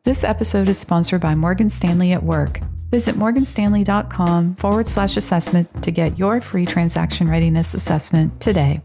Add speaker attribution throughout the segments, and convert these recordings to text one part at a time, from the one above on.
Speaker 1: This episode is sponsored by Morgan Stanley at Work. Visit morganstanley.com/assessment to get your free transaction readiness assessment today.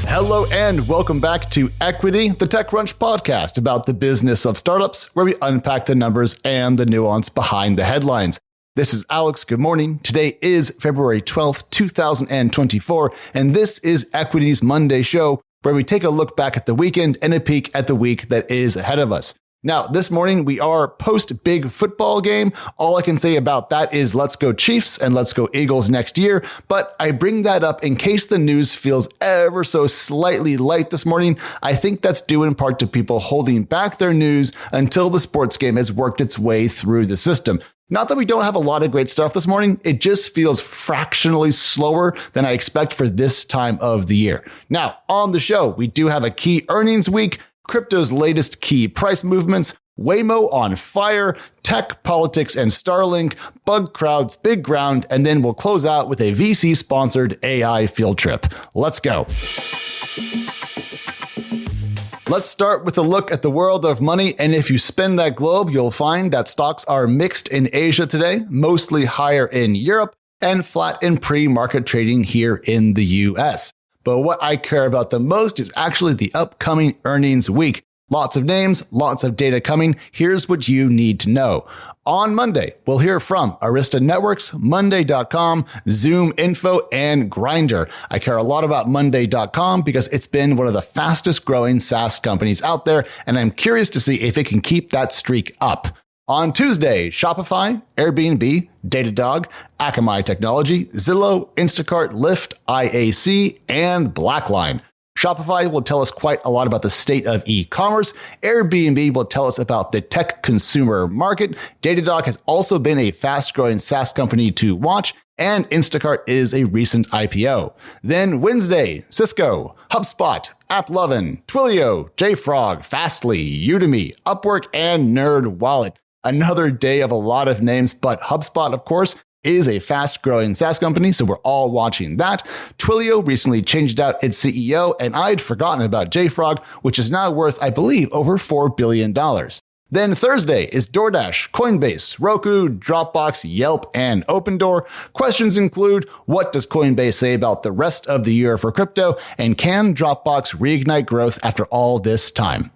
Speaker 2: Hello and welcome back to Equity, the TechCrunch podcast about the business of startups, where we unpack the numbers and the nuance behind the headlines. This is Alex. Good morning. Today is February 12th, 2024, and this is Equity's Monday show, where we take a look back at the weekend and a peek at the week that is ahead of us. Now, this morning, we are post-big football game. All I can say about that is let's go Chiefs and let's go Eagles next year. But I bring that up in case the news feels ever so slightly light this morning. I think that's due in part to people holding back their news until the sports game has worked its way through the system. Not that we don't have a lot of great stuff this morning. It just feels fractionally slower than I expect for this time of the year. Now, on the show, we do have a key earnings week, crypto's latest key price movements, Waymo on fire, tech, politics, and Starlink, Bugcrowd's big ground, and then we'll close out with a VC-sponsored AI field trip. Let's go. Let's start with a look at the world of money, and if you spin that globe, you'll find that stocks are mixed in Asia today, mostly higher in Europe, and flat in pre-market trading here in the US. But what I care about the most is actually the upcoming earnings week. Lots of names, lots of data coming. Here's what you need to know. On Monday, we'll hear from Arista Networks, Monday.com, Zoom Info, and Grindr. I care a lot about Monday.com because it's been one of the fastest growing SaaS companies out there, and I'm curious to see if it can keep that streak up. On Tuesday, Shopify, Airbnb, Datadog, Akamai Technology, Zillow, Instacart, Lyft, IAC, and Blackline. Shopify will tell us quite a lot about the state of e-commerce. Airbnb will tell us about the tech consumer market. Datadog has also been a fast-growing SaaS company to watch, and Instacart is a recent IPO. Then Wednesday, Cisco, HubSpot, AppLovin, Twilio, JFrog, Fastly, Udemy, Upwork, and NerdWallet. Another day of a lot of names, but HubSpot, of course, is a fast-growing SaaS company, so we're all watching that. Twilio recently changed out its CEO, and I'd forgotten about JFrog, which is now worth, I believe, over $4 billion. Then Thursday is DoorDash, Coinbase, Roku, Dropbox, Yelp, and OpenDoor. Questions include, what does Coinbase say about the rest of the year for crypto, and can Dropbox reignite growth after all this time?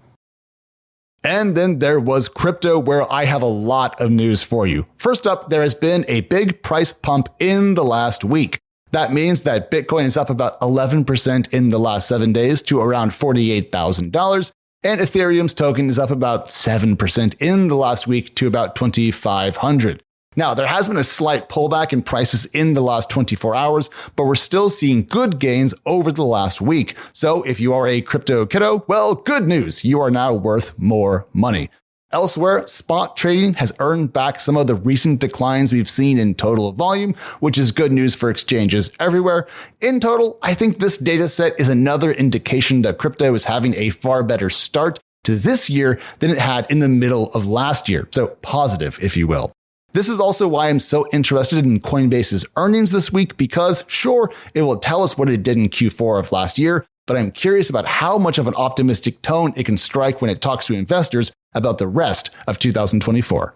Speaker 2: And then there was crypto, where I have a lot of news for you. First up, there has been a big price pump in the last week. That means that Bitcoin is up about 11% in the last 7 days to around $48,000. And Ethereum's token is up about 7% in the last week to about $2,500. Now, there has been a slight pullback in prices in the last 24 hours, but we're still seeing good gains over the last week. So if you are a crypto kiddo, well, good news, you are now worth more money. Elsewhere, spot trading has earned back some of the recent declines we've seen in total volume, which is good news for exchanges everywhere. In total, I think this data set is another indication that crypto is having a far better start to this year than it had in the middle of last year. So positive, if you will. This is also why I'm so interested in Coinbase's earnings this week, because sure, it will tell us what it did in Q4 of last year, but I'm curious about how much of an optimistic tone it can strike when it talks to investors about the rest of 2024.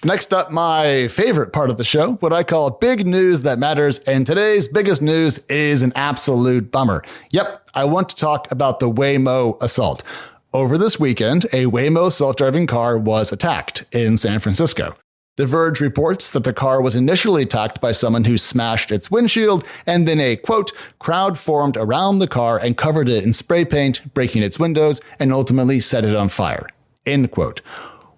Speaker 2: Next up, my favorite part of the show, what I call big news that matters, and today's biggest news is an absolute bummer. Yep, I want to talk about the Waymo assault. Over this weekend, a Waymo self-driving car was attacked in San Francisco. The Verge reports that the car was initially attacked by someone who smashed its windshield, and then a, quote, crowd formed around the car and covered it in spray paint, breaking its windows, and ultimately set it on fire, end quote.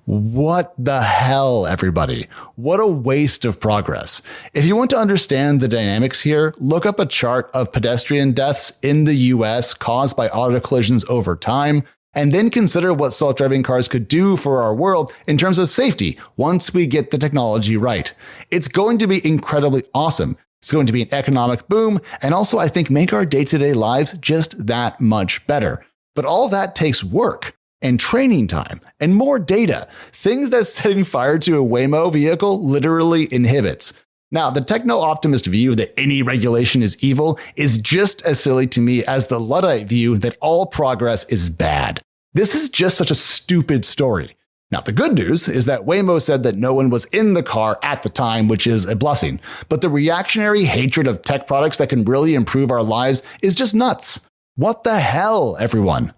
Speaker 2: What the hell, everybody? What a waste of progress. If you want to understand the dynamics here, look up a chart of pedestrian deaths in the US caused by auto collisions over time, and then consider what self-driving cars could do for our world in terms of safety once we get the technology right. It's going to be incredibly awesome. It's going to be an economic boom, and also I think make our day-to-day lives just that much better. But all that takes work. and training time and more data, things that setting fire to a Waymo vehicle literally inhibits. Now, the techno-optimist view that any regulation is evil is just as silly to me as the Luddite view that all progress is bad. This is just such a stupid story. Now, the good news is that Waymo said that no one was in the car at the time, which is a blessing. But the reactionary hatred of tech products that can really improve our lives is just nuts. What the hell, everyone?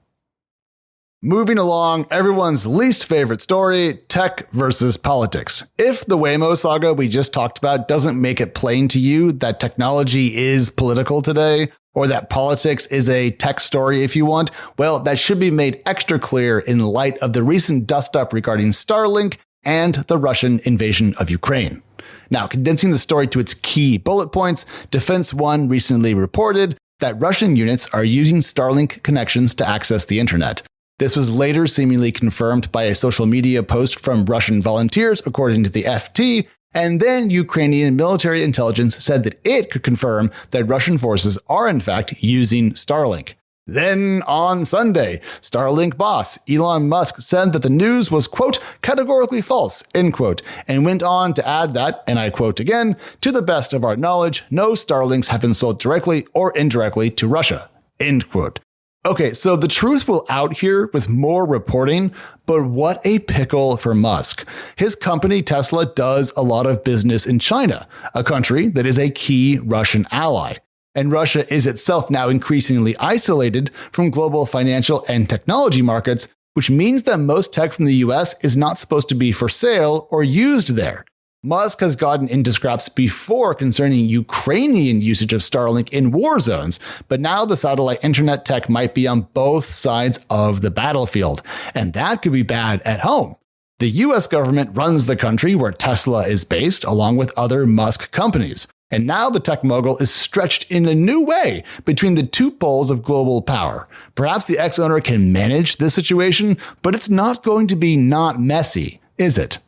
Speaker 2: Moving along, everyone's least favorite story, tech versus politics. If the Waymo saga we just talked about doesn't make it plain to you that technology is political today, or that politics is a tech story if you want, well, that should be made extra clear in light of the recent dust-up regarding Starlink and the Russian invasion of Ukraine. Now, condensing the story to its key bullet points, Defense One recently reported that Russian units are using Starlink connections to access the internet. This was later seemingly confirmed by a social media post from Russian volunteers, according to the FT, and then Ukrainian military intelligence said that it could confirm that Russian forces are in fact using Starlink. Then on Sunday, Starlink boss Elon Musk said that the news was, quote, categorically false, end quote, and went on to add that, and I quote again, to the best of our knowledge, no Starlinks have been sold directly or indirectly to Russia, end quote. Okay, so the truth will out here with more reporting, but what a pickle for Musk. His company, Tesla, does a lot of business in China, a country that is a key Russian ally. And Russia is itself now increasingly isolated from global financial and technology markets, which means that most tech from the US is not supposed to be for sale or used there. Musk has gotten into scraps before concerning Ukrainian usage of Starlink in war zones, but now the satellite internet tech might be on both sides of the battlefield, and that could be bad at home. The US government runs the country where Tesla is based, along with other Musk companies, and now the tech mogul is stretched in a new way between the two poles of global power. Perhaps the ex-owner can manage this situation, but it's not going to be not messy, is it?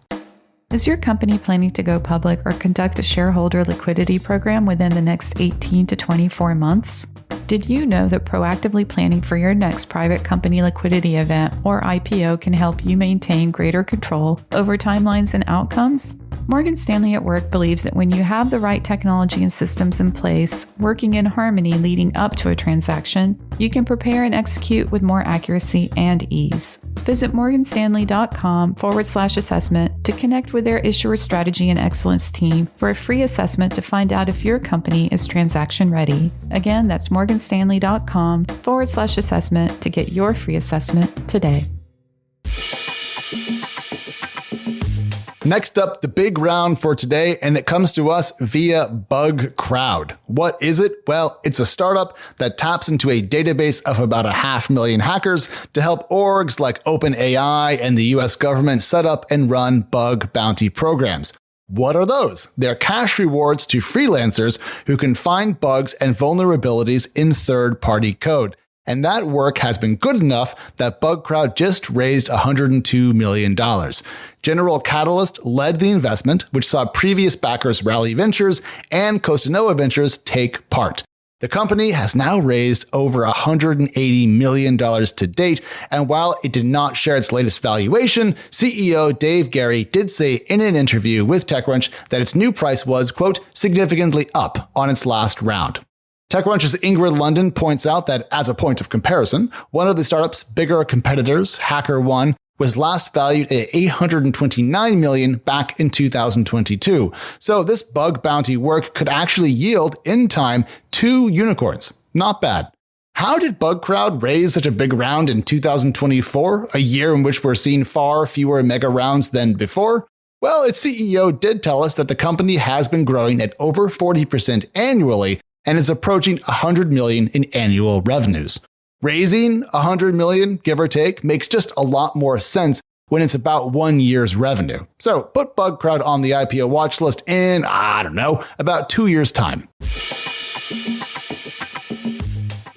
Speaker 1: Is your company planning to go public or conduct a shareholder liquidity program within the next 18 to 24 months? Did you know that proactively planning for your next private company liquidity event or IPO can help you maintain greater control over timelines and outcomes? Morgan Stanley at Work believes that when you have the right technology and systems in place, working in harmony leading up to a transaction, you can prepare and execute with more accuracy and ease. Visit morganstanley.com/assessment to connect with their issuer strategy and excellence team for a free assessment to find out if your company is transaction ready. Again, that's morganstanley.com/assessment to get your free assessment today.
Speaker 2: Next up, the big round for today, and it comes to us via Bugcrowd. What is it? Well, it's a startup that taps into a database of about 500,000 hackers to help orgs like OpenAI and the US government set up and run bug bounty programs. What are those? They're cash rewards to freelancers who can find bugs and vulnerabilities in third-party code. And that work has been good enough that Bugcrowd just raised $102 million. General Catalyst led the investment, which saw previous backers Rally Ventures and Costanoa Ventures take part. The company has now raised over $180 million to date, and while it did not share its latest valuation, CEO Dave Gary did say in an interview with TechCrunch that its new price was, quote, significantly up on its last round. TechCrunch's Ingrid London points out that, as a point of comparison, one of the startup's bigger competitors, HackerOne, was last valued at $829 million back in 2022. So this bug bounty work could actually yield, in time, 2 unicorns. Not bad. How did Bugcrowd raise such a big round in 2024, a year in which we're seeing far fewer mega rounds than before? Well, its CEO did tell us that the company has been growing at over 40% annually, and is approaching $100 million in annual revenues. Raising $100 million, give or take, makes just a lot more sense when it's about 1 year's revenue. So put Bugcrowd on the IPO watch list in, about 2 years' time.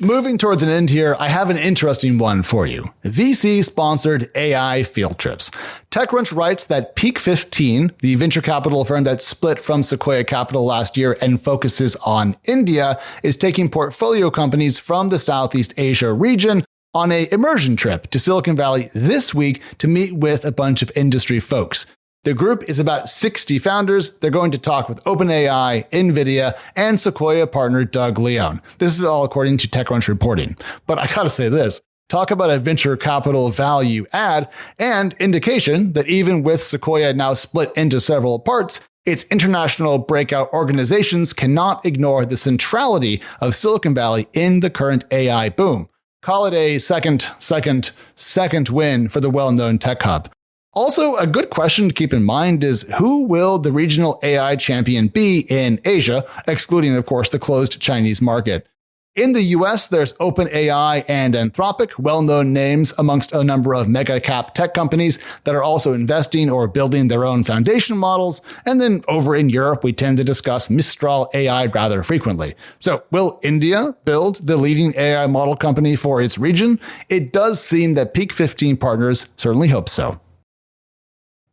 Speaker 2: Moving towards an end here, I have an interesting one for you. VC-sponsored AI field trips. TechCrunch writes that Peak 15, the venture capital firm that split from Sequoia Capital last year and focuses on India, is taking portfolio companies from the Southeast Asia region on an immersion trip to Silicon Valley this week to meet with a bunch of industry folks. The group is about 60 founders. They're going to talk with OpenAI, NVIDIA, and Sequoia partner Doug Leone. This is all according to TechCrunch reporting. But I gotta say this. Talk about a venture capital value add and indication that even with Sequoia now split into several parts, its international breakout organizations cannot ignore the centrality of Silicon Valley in the current AI boom. Call it a second win for the well-known tech hub. Also, a good question to keep in mind is who will the regional AI champion be in Asia, excluding, of course, the closed Chinese market? In the US, there's OpenAI and Anthropic, well-known names amongst a number of mega-cap tech companies that are also investing or building their own foundation models. And then over in Europe, we tend to discuss Mistral AI rather frequently. So will India build the leading AI model company for its region? It does seem that Peak 15 partners certainly hope so.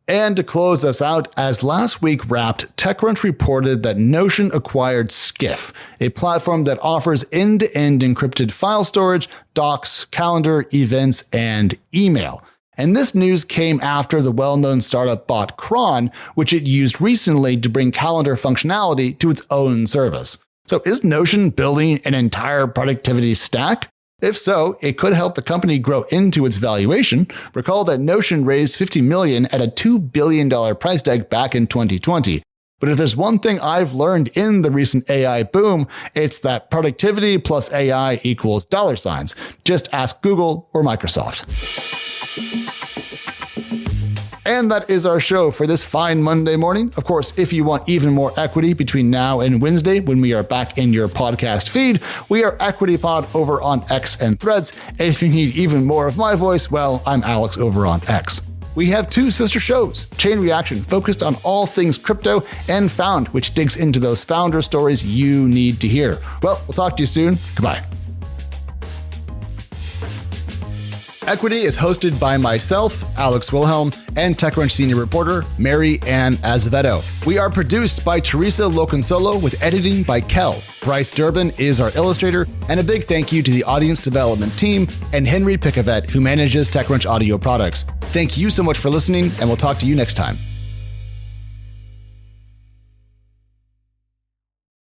Speaker 2: And to close us out, as last week wrapped, TechCrunch reported that Notion acquired Skiff, a platform that offers end-to-end encrypted file storage, docs, calendar, events, and email. And this news came after the well-known startup bought Cron, which it used recently to bring calendar functionality to its own service. So is Notion building an entire productivity stack? If so, it could help the company grow into its valuation. Recall that Notion raised $50 million at a $2 billion price tag back in 2020. But if there's one thing I've learned in the recent AI boom, it's that productivity plus AI equals dollar signs. Just ask Google or Microsoft. And that is our show for this fine Monday morning. Of course, if you want even more equity between now and Wednesday, when we are back in your podcast feed, we are Equity Pod over on X and Threads. And if you need even more of my voice, well, I'm Alex over on X. We have two sister shows, Chain Reaction, focused on all things crypto, and Found, which digs into those founder stories you need to hear. Well, we'll talk to you soon. Goodbye. Equity is hosted by myself, Alex Wilhelm, and TechCrunch senior reporter, Mary Ann Azevedo. We are produced by Teresa Loconsolo with editing by Kel. Bryce Durbin is our illustrator, and a big thank you to the audience development team and Henry Picavet, who manages TechCrunch audio products. Thank you so much for listening, and we'll talk to you next time.